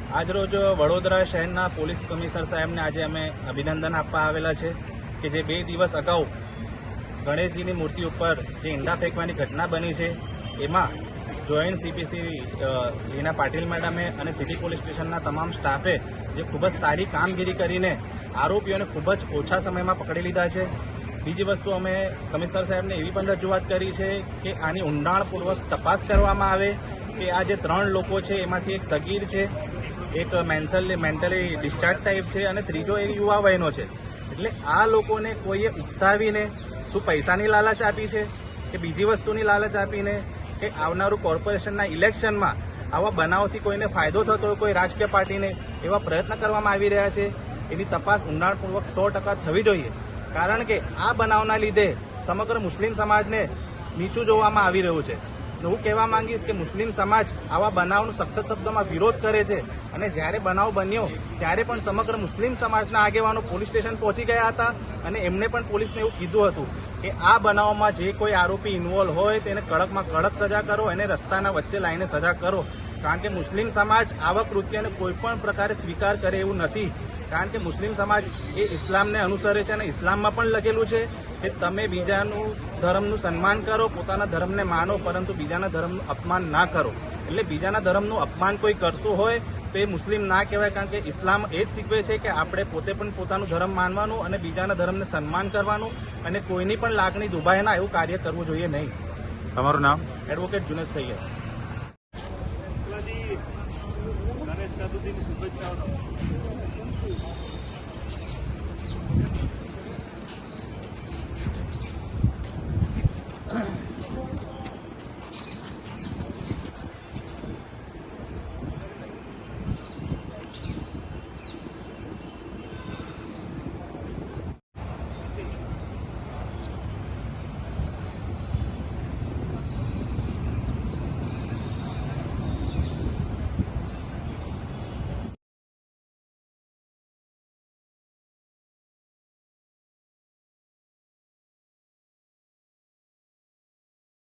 આજરોજ વડોદરા શહેરના police commissioner સાહેબને આજે અમે અભિનંદન આપવા આવેલા છે કે જે 2 દિવસ અગાઉ ગણેશજીની મૂર્તિ ઉપર જે ઈંડા ફેંકવાની ઘટના બની છે એમાં જોઈન્ટ સીપીસી લીના પાટીલ મેડમે અને સિટી પોલીસ સ્ટેશનના તમામ સ્ટાફે જે ખૂબ જ સારી કામગીરી કરીને આરોપીઓને ખૂબ જ ઓછા સમયમાં પકડી લીધા છે. બીજી વસ્તુ અમે કમિશનર સાહેબને એવી પણ રજૂઆત કરી છે કે આની ઊંડાણપૂર્વક તપાસ કરવામાં આવે કે આ જે 3 લોકો છે એમાંથી એક સગીર છે, એક મેન્ટલી ડિસ્ચાર્જ ટાઈપ છે અને ત્રીજો એક યુવા વયનો છે. એટલે આ લોકોને કોઈએ ઉકસાવીને શું પૈસાની લાલચ આપી છે કે બીજી વસ્તુની લાલચ આપીને કે આવનારું કોર્પોરેશનના ઇલેક્શનમાં આવા બનાવથી કોઈને ફાયદો થતો હોય કોઈ રાજકીય પાર્ટીને એવા પ્રયત્ન કરવામાં આવી રહ્યા છે. એની તપાસ ઊંડાણપૂર્વક 100% થવી જોઈએ. કારણ કે આ બનાવના લીધે સમગ્ર મુસ્લિમ સમાજને નીચું જોવામાં આવી રહ્યું છે. હું કહેવા માંગીશ કે મુસ્લિમ સમાજ આવા બનાવનો સખત શબ્દોમાં વિરોધ કરે છે અને જ્યારે બનાવ બન્યો ત્યારે પણ સમગ્ર મુસ્લિમ સમાજના આગેવાનો પોલીસ સ્ટેશન પહોંચી ગયા હતા અને એમને પણ પોલીસને એવું કીધું હતું કે આ બનાવમાં જે કોઈ આરોપી ઇન્વોલ્વ હોય તેને કડકમાં કડક સજા કરો, એને રસ્તાના વચ્ચે લાવીને સજા કરો. કારણ કે મુસ્લિમ સમાજ આવા કૃત્યને કોઈ પણ પ્રકારે સ્વીકાર કરે એવું નથી. કારણ કે મુસ્લિમ સમાજ એ ઇસ્લામને અનુસરે છે અને ઇસ્લામમાં પણ લખેલું છે કે તમે બીજાનું ધર્મનું સન્માન કરો, પોતાના ધર્મને માનો, પરંતુ બીજાના ધર્મનું અપમાન ના કરો. એટલે બીજાના ધર્મનું અપમાન કોઈ કરતું હોય તો એ મુસ્લિમ ના કહેવાય. કારણ કે ઇસ્લામ એ જ શીખવે છે કે આપણે પોતે પણ પોતાનું ધર્મ માનવાનું અને બીજાના ધર્મને સન્માન કરવાનું અને કોઈની પણ લાગણી દુભાય ના એવું કાર્ય કરવું જોઈએ નહીં. તમારું નામ? એડવોકેટ જુનેદ સૈયદ. ગણેશ ચતુર્થીની શુભેચ્છાઓ.